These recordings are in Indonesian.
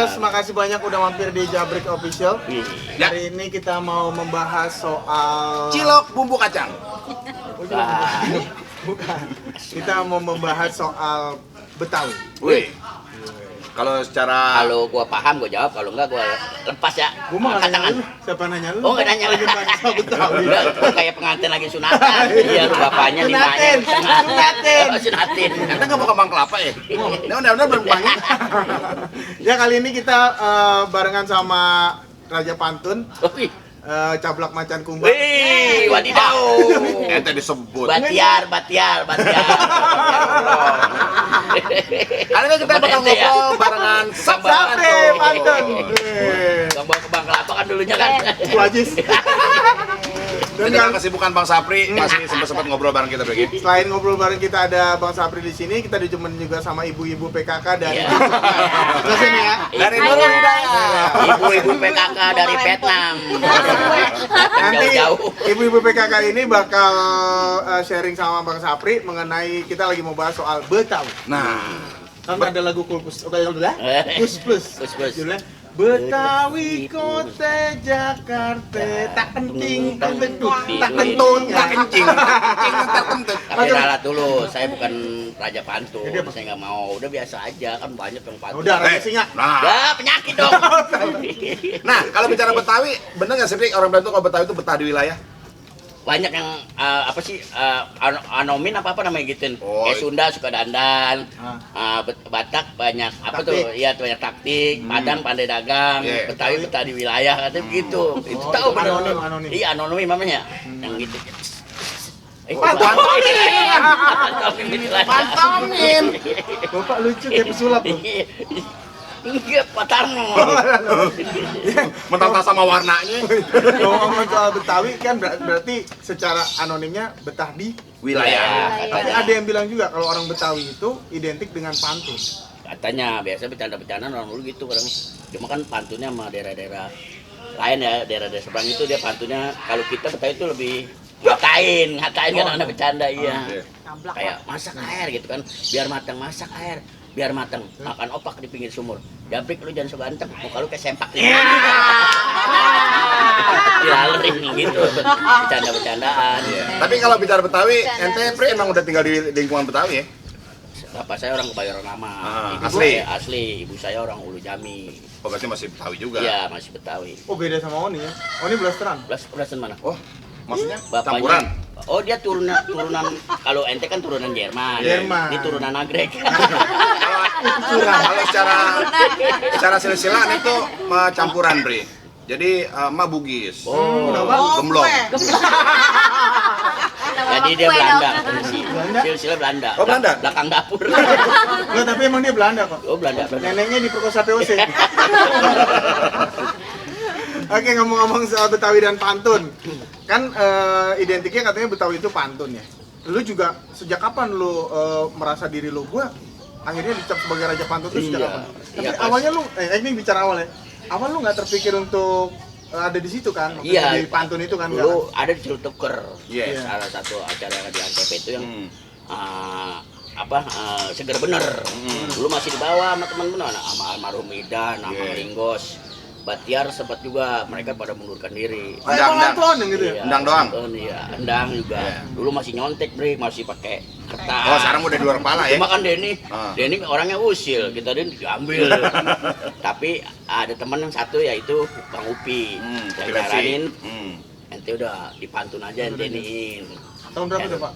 Bos, makasih banyak udah mampir di Jabrik Official. Ya. Hari ini kita mau membahas soal Cilok bumbu kacang. Bukan. Kita mau membahas soal Betawi. Wih. Kalau secara Kalau gua paham gua jawab, kalau enggak gua lepas ya. Gua mah Angkat nggak nanya tangan. lu. Siapa nanya lu? Oh, nggak nanya. Lagi bahasa Betawi. Enggak, gua kayak pengantin lagi sunatan. Iya, bapaknya Sunatin, sunatin. Oh, sunatin. kita nggak mau kembang kelapa ya? Ini udah belum wangi. Ya kali ini kita barengan sama Raja Pantun, Wih, Cablak Macan Kumbang. wih, wadidaw. Ente disebut. Batiar. Kali ini kita bakal ngobrol barengan Sapri Pantun. Kembang kembang kelapa kan dulunya kan. Itu Ajis. Dan Dengan kesibukan Bang Sapri masih sempat ngobrol bareng kita begini. selain ngobrol bareng kita ada Bang Sapri di sini, kita ditemenin juga sama ibu-ibu PKK dari Iya. Terus ini ya. Dari Nurul Hidayah. Ibu-ibu PKK dari Vietnam. Nanti Jauh-jauh. ibu-ibu PKK ini bakal sharing sama Bang Sapri mengenai kita lagi mau bahas soal Betawi. Nah, Kan ada lagu Kulkus, oke dulu ya. Kus plus. Kus plus. Judulnya Betawi kota Jakarta tak penting tak tentu tak kentut tak kencing. Kencing terkentut. Tapi ralat dulu, saya bukan Raja Pantun, Jadi apa? saya nggak mau, udah biasa aja, kan banyak yang pantun. Udah Raja Singa. Nah, Ya, penyakit dong. nah kalau bicara Betawi, bener nggak sih Rik, orang bilang tuh kalau Betawi itu betah di wilayah? Banyak yang apa sih anomin apa namanya gitu. Oh, Kayak Sunda suka dandan, Ah. Batak banyak apa Taktik. tuh? Iya, banyak taktik, Padang pandai dagang, Yeah. Betawi betah di wilayah katanya begitu. Itu Oh, tahu itu bener. anonim. Iya, anonim namanya. Yang gitu. Pantomin. Bapak lucu kayak pesulap loh. Iya, Pak Tarno. Mentang-mentang sama warnanya. Ngomong soal Betawi kan berarti secara anonimnya betah di Wilayah. tapi ada yang bilang juga kalau orang Betawi itu identik dengan pantun. Katanya biasa bercanda-bercanda orang dulu gitu kadang. Cuma kan pantunnya sama daerah-daerah lain ya, daerah-daerah seberang itu dia pantunnya. Kalau kita Betawi itu lebih ngatain kan anak bercanda iya. Kayak masak air gitu kan, biar matang masak air, biar matang makan opak di pinggir sumur. Jabrik lu jangan so ganteng, muka lu kayak sempak. Dilalerin gitu, bercanda-bercandaan. Tapi kalau bicara Betawi, ente Pri emang udah tinggal di lingkungan Betawi ya? Bapak saya orang Kebayoran Lama, ibu asli? saya asli, ibu saya orang Ulu Jami. Oh berarti masih Betawi juga? Iya masih Betawi. Oh beda sama Oni ya. Oni Blasteran. Belasan mana? Oh, maksudnya Bapaknya, campuran? oh dia turunan kalau ente kan turunan Jerman. Jerman. Ini turunan Nagrek. Kalau secara silsilah itu campuran Bre. Jadi emak Bugis. Oh. Gemblong. Jadi dia Belanda. Belanda? Silsilah Belanda. Oh, Belanda? Belakang dapur. Enggak, tapi emang dia Belanda kok. Oh Belanda. Neneknya diperkosa POC. Oke, ngomong-ngomong soal Betawi dan pantun. Kan identiknya katanya Betawi itu pantun ya. Lu juga sejak kapan lu merasa diri lu gua akhirnya dicap sebagai Raja Pantun itu sejak Iya. kapan? Tapi Iya, pas. awalnya lu ini bicara awal ya. Awal lu nggak terpikir untuk ada di situ kan? Waktu Iya. Di pantun itu kan? Dulu ada di Ciltuker. Yes. Salah satu acara di Antep itu yang seger bener. Dulu masih dibawa sama teman-teman, sama almarhum Idan, sama Yeah. Ringgos, Batiar sempat juga mereka pada mundurkan diri. Oh, emang nonton yang gitu ya? Endang doang? nonton, iya. Endang juga. Iya. Dulu masih nyontek, Bre, masih pakai kertas. Oh sekarang udah di luar kepala ya? Cuma kan Denny, Ah. Denny orangnya usil, kita Denny diambil. Tapi ada teman yang satu yaitu Bang Upi. Saya Kopi Lesi. nyaranin, Hmm. ente udah dipantun aja ente iniin. Tahun berapa tuh Pak?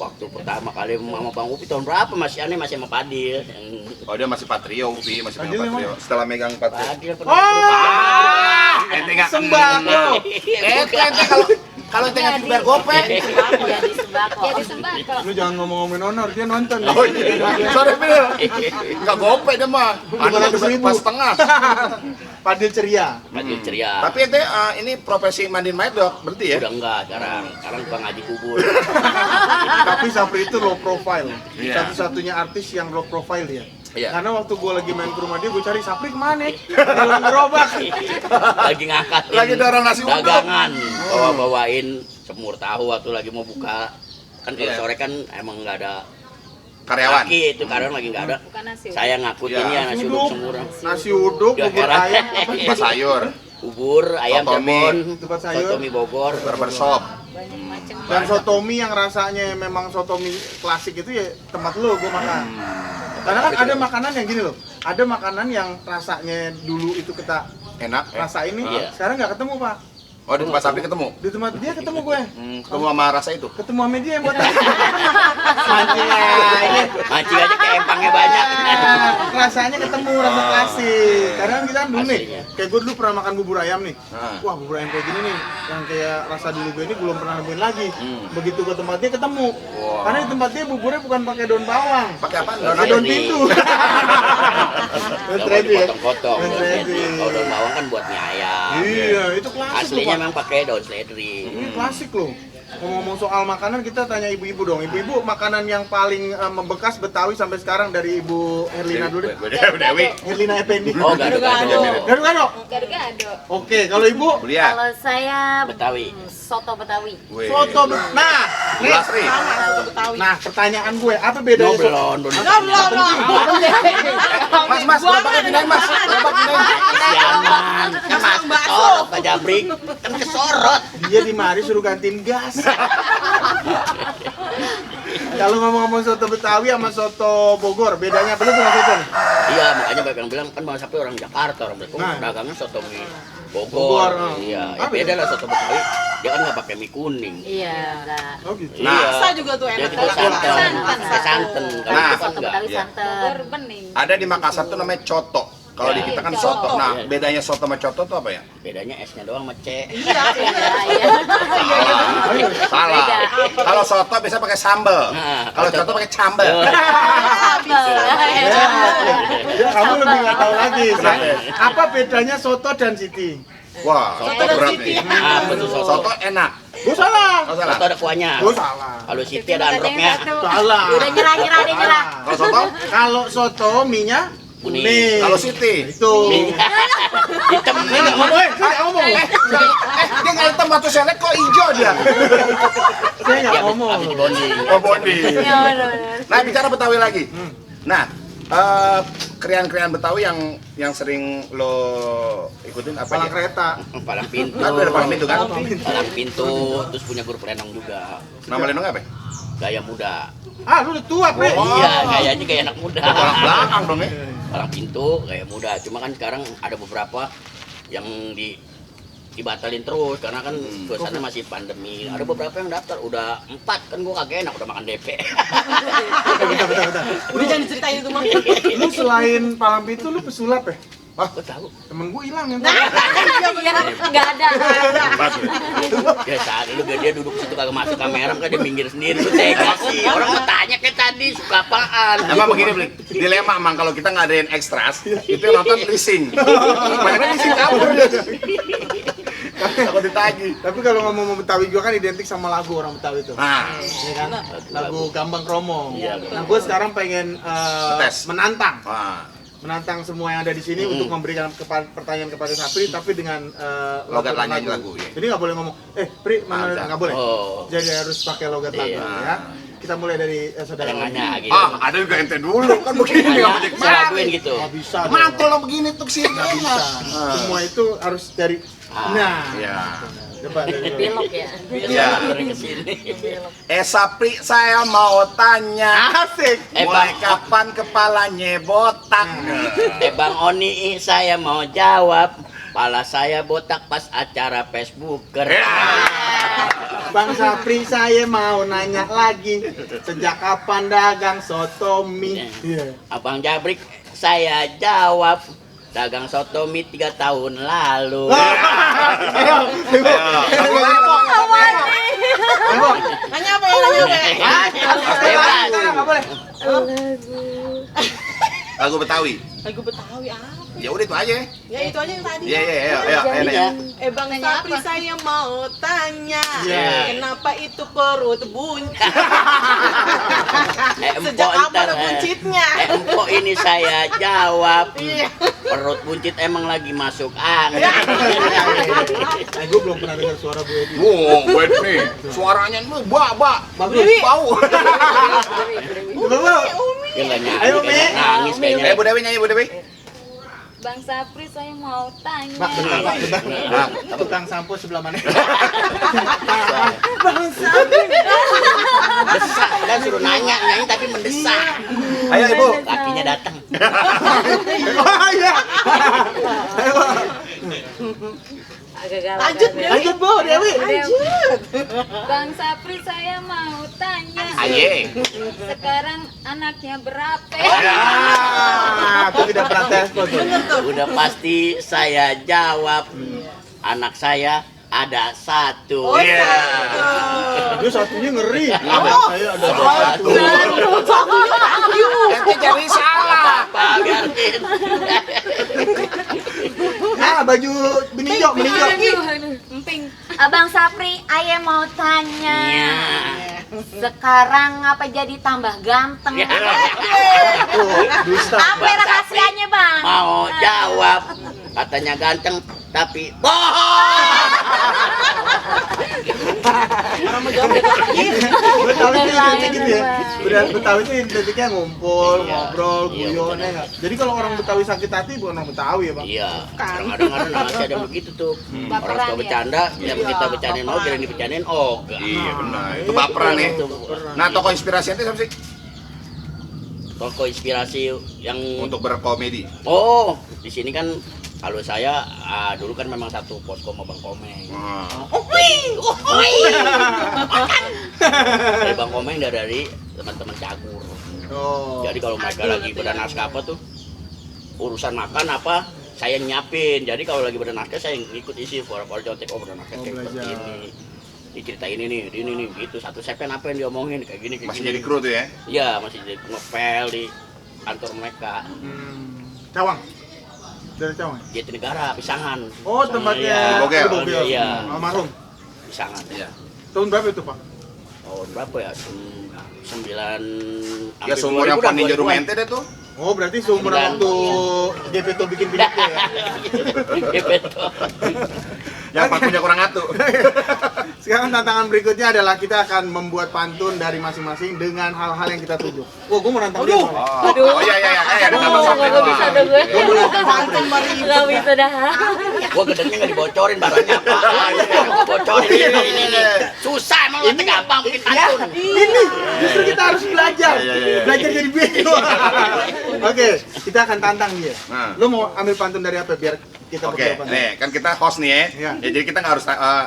Waktu pertama kali sama Bang Upi tahun berapa masih aneh masih sama Padil. Yang Oh dia masih Patrio, Upi masih Fadil megang Patrio. Setelah megang Patrio. Padil Ente nggak Sembako. Ente kalau ente nggak bayar gopek. Jadi sembako. Lu jangan ngomong-ngomongin honor, dia nonton. Oh iya, sorry Bil. Nggak gopek dia mah. Anu 500.000. pas setengah. Padil ceria. Padil ceria. Tapi ente ini profesi mandiin mayat dok, berarti ya? Udah enggak sekarang. Sekarang tukang ngaji kubur. Tapi Sapri itu low profile. Iya. Satu-satunya artis yang low profile dia. Iya. Karena waktu gue lagi main ke rumah dia, gue cari Sapri kemana? Dalam gerobak. Lagi ngangkatin Lagi dorong nasi uduk. dagangan. Bawa-bawain semur tahu waktu lagi mau buka. Kan kalau Iya. sore kan emang nggak ada Karyawan. Laki itu karyawan lagi nggak ada. Bukan nasi. Saya ngakut Iya. ini ya nasi uduk semurang. Nasi uduk, Ya, bubur heran. ayam, Tempat sayur, Bubur, ayam Sotomi. jabon, Tempat sayur. sotomi Bogor. barbershop. Banyak macam. dan sotomi yang rasanya memang sotomi klasik itu ya tempat lo gue makan. Karena kan ada makanan yang gini loh, ada makanan yang rasanya dulu itu kita Enak. rasa ini, Iya. sekarang nggak ketemu pak. Oh, di tempat sapi ketemu. Di tempat dia ketemu gue, Ketemu sama rasa itu. ketemu sama dia yang buat mancing aja. Mancing aja kayak empangnya banyak. Rasanya ketemu rasa klasik. Karena kan kita kan dulu nih, Aslinya. kayak gue dulu pernah makan bubur ayam nih. Nah. Wah bubur ayam kayak gini nih, yang kayak rasa dulu gue ini belum pernah nemuin lagi. Hmm. Begitu ke tempat dia ketemu. Wah. Karena di tempat dia buburnya bukan pakai daun bawang, Pakai apa? pakai daun pintu. Nggak mau dipotong-potong. Daun seledri. Kalau daun bawang kan buat mie ayam. Iya, itu klasik loh, Aslinya Pak. memang pakai daun seledri. Ini klasik loh. Ngomong-ngomong soal makanan, kita tanya ibu-ibu dong. Ibu-ibu, makanan yang paling membekas Betawi sampai sekarang dari Ibu Herlina dulu deh. Dewi. Herlina Effendi. Oh, gado-gado. Gado-gado. Gado-gado. Oke, kalau Ibu Kuliah. Kalau saya Betawi. soto Betawi. Wih. soto. Nah, nih. Lasri. Nah, pertanyaan gue, apa bedanya soto? Belum. Mas, gerobaknya pindahin, Mas. Gerobak pindahin. Siaman. Mas sorot Pak Jabrik. Kan kesorot. Dia di mari suruh gantiin gas. Kalau ngomong-ngomong soto Betawi sama soto Bogor, bedanya apa tuh sama soto? Iya, makanya banyak yang bilang kan Bang Sapi orang Jakarta, orang Bogor, Nah. dagangnya soto mie Bogor, Bogor. oh. Iya, ya Apa beda ya? lah soto Betawi. Dia kan nggak pakai mie kuning. Iya, enggak. Oh gitu. Nah. Iya. Rasa juga tuh Dia enak. juga santan. Santan. Pakai santan. Kalau Nah. itu kan Soto enggak. Betawi Iya. santan. Bogor bening. Ada di Makassar tuh namanya coto. Kalau di Ya. kita kan Coto. soto. Nah, Iya. bedanya soto sama coto tuh apa ya? Bedanya esnya doang sama C. Iya. Iya. Salah. Beda. Kalau soto bisa pakai sambal. Nah, Kalau kalau coto pakai cambel. Ya, kamu lebih nggak tahu lagi. Kenapa? Apa bedanya soto dan Siti? Wah, Soto soto dan berat Siti. nih. Apa tuh soto? Soto enak. Gue salah. Oh, salah. Soto ada kuahnya. Gue salah. Kalau Siti ada androknya. Salah. Udah nyerah, dia nyerah. Kalau soto? Kalau soto minyak Kuning. kuning. Kalau Siti? Itu. Hitam. Nggak ngomong, saya ngomong. Dia nggak hitam batu selek kok hijau dia. Saya nggak ngomong. Habis dibonding. Oh, bondi. Iya, benar-benar. Nah, bicara Betawi lagi. Nah, krian-krian Betawi yang sering lo ikutin apa Palang ya? kereta. Palang pintu. Kan ada palang pintu kan? Palang pintu. Terus punya grup lenong juga. Nama lenong apa? Gaya muda. Ah, lu udah tua, Pre. Oh. Iya, gayanya kayak anak muda. Palang belakang dong ya. Palang pintu gaya muda. Cuma kan sekarang ada beberapa yang dibatalin terus karena kan suasana masih pandemi. Ada beberapa yang daftar udah 4 kan gua kagak enak udah makan DP. Bentar. Udah jangan diceritain itu mah. Lu selain palang pintu, lu pesulap ya? Wah, gua tahu. Temen gue hilang yang Iya, enggak ada. Ya saat dulu dia duduk situ kagak masuk kamera kan dia minggir sendiri. Lu tega sih. Orang mau tanya kayak tadi suka apaan. Emang begini, Blik. Dilema emang kalau kita ngadain ekstras, itu yang nonton leasing. Makanya leasing kabur dia. Takut ditagih. Tapi kalau ngomong Betawi juga kan identik sama lagu orang Betawi itu. Nah, Ya kan? Lagu Gambang Kromong. Iya, Nah, gue sekarang pengen Tes. menantang wah. semua yang ada di sini untuk memberikan pertanyaan kepada Sapri tapi dengan Logat lagu. Ya. Jadi nggak boleh ngomong, Pri, mana Bisa. nggak boleh. Oh. Jadi harus pakai logat lagu Iya. ya. Kita mulai dari saudara. Yang nanya gitu. Ada juga ente dulu kan begini Nanya, nggak jadi saya laguin gitu. Nggak bisa. dong. Mantul lo begini tuh sih. Nggak bisa. Semua itu harus dari. Nah. Ya. Coba dari dulu. Belok ya. Iya. Dari kesini. Sapri saya mau tanya. Asik. Mulai kapan kepalanya botak? Bang Oni saya mau jawab. Pala saya botak pas acara Facebooker. Bang Sapri saya mau nanya lagi. Sejak kapan dagang soto mie? Iya. Abang Jabrik saya jawab. Dagang soto mie 3 tahun lalu. Ayo, Nanya apa ya? Nanya apa ya? Bebas. nggak boleh. Lagu Betawi. Lagu Betawi apa? Ya udah itu aja. Ya itu aja yang tadi. Iya, nanya. Bang Nanya Sapri apa? saya mau tanya, Iya. kenapa itu perut buncit? Sejak Empok kapan ntar, ada buncitnya? Empok ini saya jawab. Iya. Perut buncit emang lagi masuk angin. Gue belum pernah dengar suara Bu Edi. Wow, buat nih. Suaranya ini bagus, bau. Coba, Dia nggak nyanyi, Ayo, kayaknya Mi. nangis kayaknya. Bu Dewi nyanyi, Bu Dewi. Bang Sapri saya mau tanya. Pak, bentar. Nah, Tukang sampo sebelah mana? Desak, kan suruh nanya tapi mendesak. ayo Ibu. Lakinya datang. Oh iya. Ayo, Bu. Agak galak. Lanjut, agak. Lanjut Bu Dewi. Bang Sapri saya mau tanya. Aye. Sekarang anaknya berapa? Aku tidak pernah telepon tuh. Udah pasti saya jawab. Anak saya ada satu. Iya. Dia satunya ngeri. Saya ada satu. Ente jadi salah. Apa gantiin? Ah, baju meninjau. Emping. Abang Sapri, ayah mau tanya. Iya. Sekarang apa jadi tambah ganteng? Ya. Dusta. Apa rahasianya, Bang? Mau jawab. Katanya ganteng tapi bohong. Betawi itu identik gitu ya. Bener. Betawi itu identiknya ngumpul, Iya. ngobrol, Iya, guyon bener. ya nggak? Jadi kalau orang Betawi sakit hati bukan orang Betawi ya, Bang? Iya, kadang-kadang masih ada yang begitu tuh. Orang Baperan suka ya? bercanda, yang kita bercandain oh, kira dibercandain oh. Iya benar. Itu baperan nih. Nah, tokoh inspirasi ente siapa sih Tokoh inspirasi yang untuk berkomedi? oh, di sini kan kalau saya dulu kan memang satu posko sama Bang Komeng. Nah, Dari Bang Komeng dari teman-teman cagur. Oh. Jadi kalau mereka lagi bernaskah apa tuh urusan makan apa saya nyiapin. Jadi kalau lagi bernaskah saya ngikut isi for contek bernaskah kayak seperti belajar. ini. Diceritain ini gitu. Satu sepen apa yang diomongin kayak gini kayak masih gini. jadi kru tuh ya? Iya, masih jadi ngepel di kantor mereka. Cawang. Dari Cawang. Jatinegara, Pisangan. Oh, tempatnya Iya. Bogel. Di Bogel. Iya. Almarhum. Pisangan. Iya. Tahun berapa itu, Pak? Tahun berapa ya? 9 Ya seumur yang Pak Ninja Rumah ente deh tuh. Oh, berarti seumuran waktu Gepetto bikin videonya ya? Yang Pak punya kurang atu. Sekarang tantangan berikutnya adalah kita akan membuat pantun dari masing-masing dengan hal-hal yang kita tuju. Wah, gue mau nantang dia. Aduh. soalnya. Oh iya. Ada tambah sampai Nggak bisa dong gue. Gue mau nantang Sapri. Nggak bisa dah. Gua gedengnya nggak dibocorin barangnya apa. Gua bocorin ini. Susah emang lu gampang bikin pantun. Ini justru kita harus belajar. Iya. Belajar jadi bego. Oke, kita akan tantang dia. Nah. Lo mau ambil pantun dari apa biar kita Oke, berdua pantun? nih kan kita host nih ya. Iya. Ya jadi kita nggak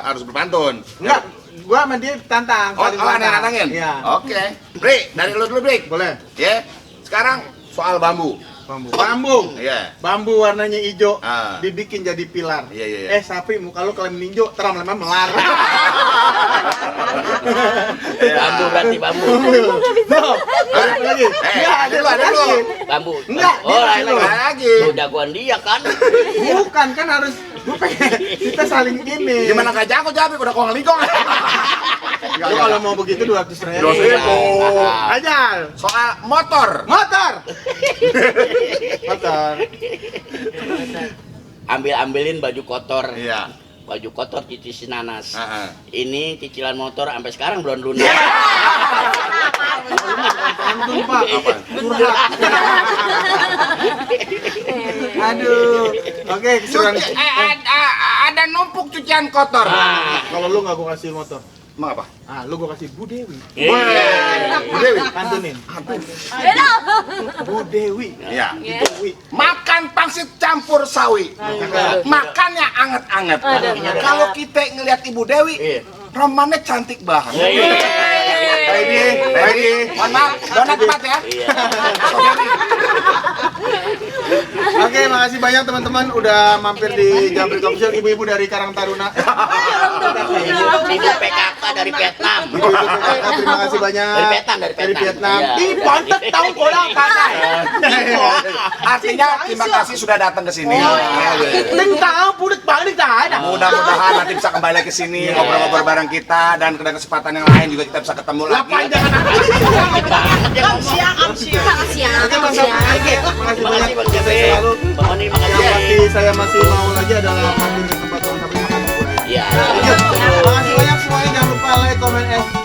harus berpantun. Enggak, gua sama dia tantang. Oh, saling tantang. nantangin. Iya. Oke. Bri, dari lu dulu, Bri. Boleh. Ya. Sekarang soal bambu. Bambu. Iya. Bambu warnanya hijau, Ah. dibikin jadi pilar. Iya. Sapri, muka lu kalau meninjau, terang lama melar. Bambu berarti bambu. No, ada lagi. Ada lu. Bambu. Enggak, Oh, dia lain dulu. lagi. Lagi. Lu jagoan dia kan. Bukan, kan harus gua pengen kita saling ini. Gimana nggak jago jawab udah kong lingkong. Lu kalau mau begitu 200.000. 200.000. Ajar. Soal motor. Motor. Motor. Ambilin baju kotor. Iya. Baju kotor cicil nanas. Heeh. Ini cicilan motor sampai sekarang belum lunas. Pantun, Pak. Apa? Curhat. Aduh. Oke, keseruan. Ada numpuk cucian kotor. Kalau lu nggak gua kasih motor. Emang apa? Ah, lu gua kasih Bu Dewi. Bu Dewi. Pantunin. Beda. Bu Dewi. Iya. Dewi. Makan pangsit campur sawi. Makannya anget-anget. Kalau kita ngelihat Ibu Dewi, Iya. romannya cantik banget. Ready. Mohon maaf, donat 4 ya. Iya. Oke, makasih banyak teman-teman udah mampir di Jambret Official, ibu-ibu dari Karang Taruna. Ibu PKK dari Vietnam. Ibu-ibu PKK, terima kasih banyak. Dari Vietnam. Iya. Ini pantet tahu kolang pandai. Artinya terima kasih sudah datang ke sini. Dan tahu budak balik dah ada. Mudah-mudahan nanti bisa kembali ke sini ngobrol-ngobrol bareng kita dan pada kesempatan yang lain juga kita bisa ketemu lagi. Siang. Oke, Bang Sapri. Makasih banyak. Makasih Bang Jeffrey. Selalu. Bang Oni, Yang makasih. pasti saya masih mau lagi adalah mampir ke tempat Bang Sapri makan bubur ayam. Iya. Makasih banyak semuanya, jangan lupa like, comment, and